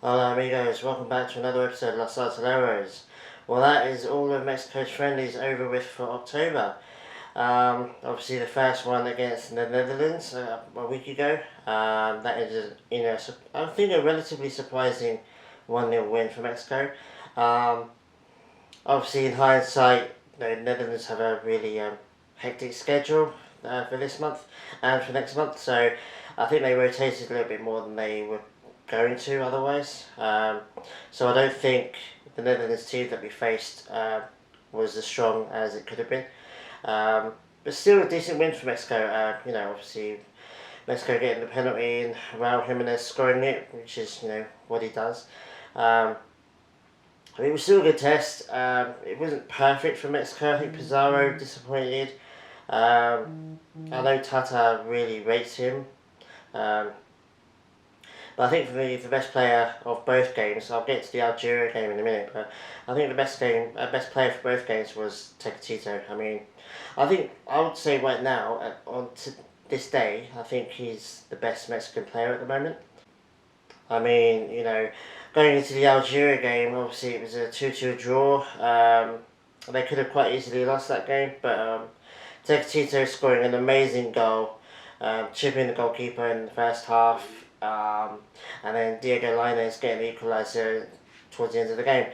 Hola amigos, welcome back to another episode of Los Artilleros. Well, that is all of Mexico's friendlies over with for October. Obviously the first one against the Netherlands a week ago. That is, I think a relatively surprising 1-0 win for Mexico. Um, Obviously in hindsight, the Netherlands have a really hectic schedule for this month and for next month, so I think they rotated a little bit more than they were going to otherwise. So I don't think the Netherlands team that we faced was as strong as it could have been. But still a decent win for Mexico. Obviously Mexico getting the penalty and Raul Jimenez scoring it, which is, what he does. It was still a good test. It wasn't perfect for Mexico. I think Pizarro disappointed. I know Tata really rates him. Um, but I think for me, the best player of both games, I'll get to the Algeria game in a minute, but I think the best player for both games was Tecatito. I mean, I would say right now, this day, I think he's the best Mexican player at the moment. I mean, going into the Algeria game, obviously it was a 2-2 draw. They could have quite easily lost that game, but Tecatito scoring an amazing goal, chipping the goalkeeper in the first half, and then Diego Lainez getting the equaliser towards the end of the game.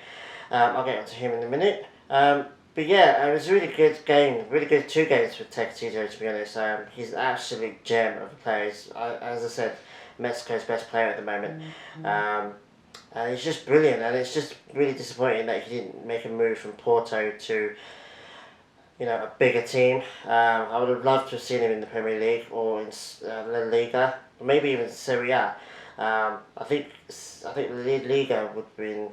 I'll get onto him in a minute. But yeah, it was a really good game, really good 2 games for Tecatito, to be honest. He's an absolute gem of a player. As I said, Mexico's best player at the moment. And he's just brilliant, and it's just really disappointing that he didn't make a move from Porto to, a bigger team. I would have loved to have seen him in the Premier League or in La Liga, or maybe even Serie A. I think La Liga would have been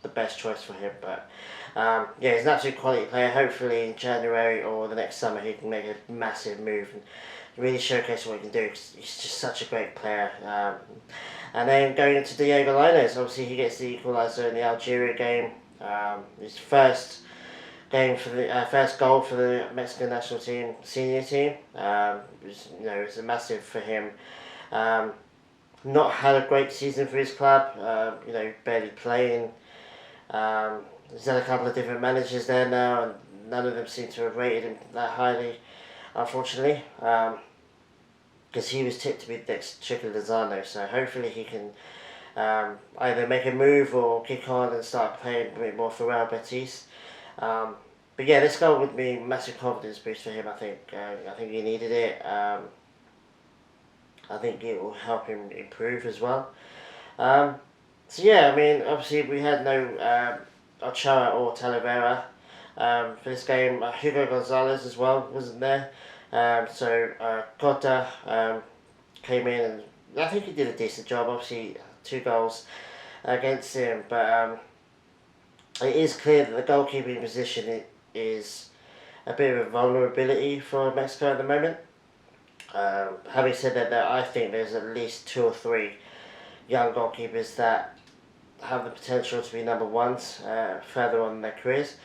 the best choice for him, but yeah, he's an absolute quality player. Hopefully in January or the next summer he can make a massive move and really showcase what he can do, because he's just such a great player. And then going into Diego Lainez, obviously he gets the equaliser in the Algeria game. His first goal for the Mexican national team, senior team. It was a massive for him. Not had a great season for his club. Barely playing. He's had a couple of different managers there now, and none of them seem to have rated him that highly, unfortunately. Because he was tipped to be the next Chico Lozano, so hopefully he can either make a move or kick on and start playing a bit more for Real Betis. But yeah, this goal would be a massive confidence boost for him, I think. I think he needed it. I think it will help him improve as well. So yeah, I mean, obviously we had no Ochoa or Talavera for this game. Hugo Gonzalez as well wasn't there. So Cota came in, and I think he did a decent job. Obviously 2 goals against him, but it is clear that the goalkeeping position is a bit of a vulnerability for Mexico at the moment. Having said that, I think there's at least 2 or 3 young goalkeepers that have the potential to be number ones further on in their careers.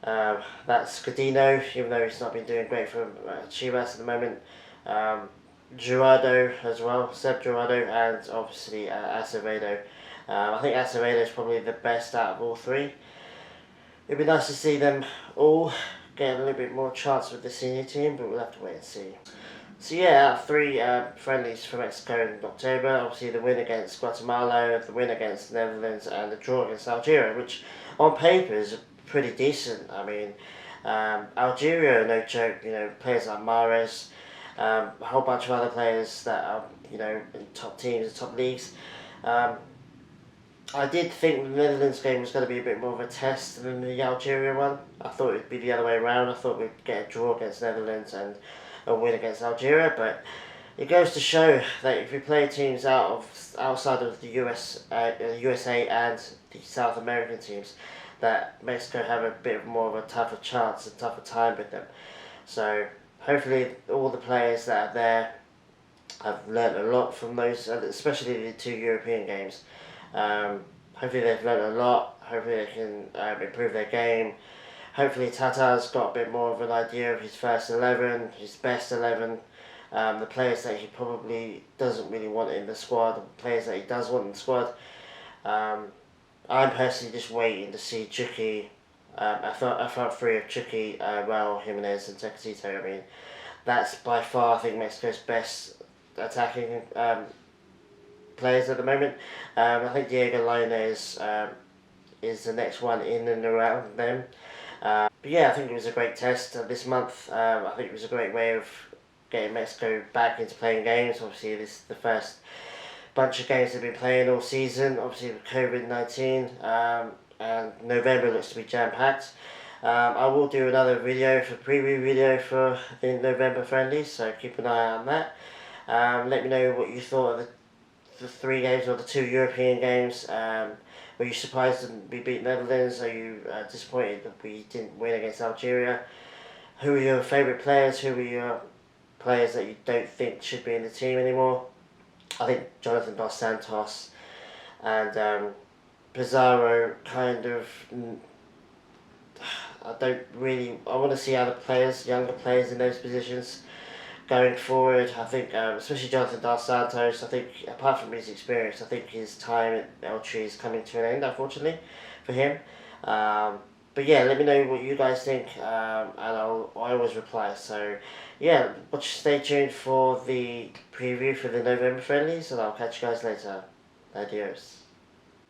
That's Godino, even though he's not been doing great for Chivas at the moment. Jurado as well, Seb Jurado, and obviously Acevedo. I think Acevedo is probably the best out of all 3. It'd be nice to see them all get a little bit more chance with the senior team, but we'll have to wait and see. So yeah, out of 3 friendlies for Mexico in October, obviously the win against Guatemala, the win against the Netherlands, and the draw against Algeria, which on paper is pretty decent. I mean, Algeria, no joke, players like Mahrez, a whole bunch of other players that are, in top teams, top leagues. I did think the Netherlands game was going to be a bit more of a test than the Algeria one. I thought it would be the other way around. I thought we'd get a draw against Netherlands and a win against Algeria, but it goes to show that if you play teams outside of the USA and the South American teams, that Mexico have a bit more of a tougher chance, a tougher time with them. So hopefully all the players that are there have learnt a lot from those, especially the 2 European games. Hopefully they've learnt a lot. Hopefully they can improve their game. Hopefully Tata's got a bit more of an idea of his first 11, his best 11, the players that he probably doesn't really want in the squad, the players that he does want in the squad. I'm personally just waiting to see Chucky. I thought three of Chucky, Raul Jimenez, and Tecatito. I mean, that's by far, I think, Mexico's best attacking players at the moment. I think Diego Lainez is the next one in and around them. But yeah, I think it was a great test this month. I think it was a great way of getting Mexico back into playing games. Obviously, this is the first bunch of games they've been playing all season. Obviously, with COVID-19, and November looks to be jam-packed. I will do another video preview video for the November friendlies, so keep an eye on that. Let me know what you thought of the three games or the two European games. Were you surprised that we beat Netherlands? Are you disappointed that we didn't win against Algeria? Who are your favourite players? Who are your players that you don't think should be in the team anymore? I think Jonathan Dos Santos and Pizarro kind of. I want to see other players, younger players in those positions going forward. I think, especially Jonathan Dos Santos, I think, apart from his experience, I think his time at Elche is coming to an end, unfortunately, for him. But yeah, let me know what you guys think, and I always reply. So yeah, stay tuned for the preview for the November friendlies, and I'll catch you guys later. Adios.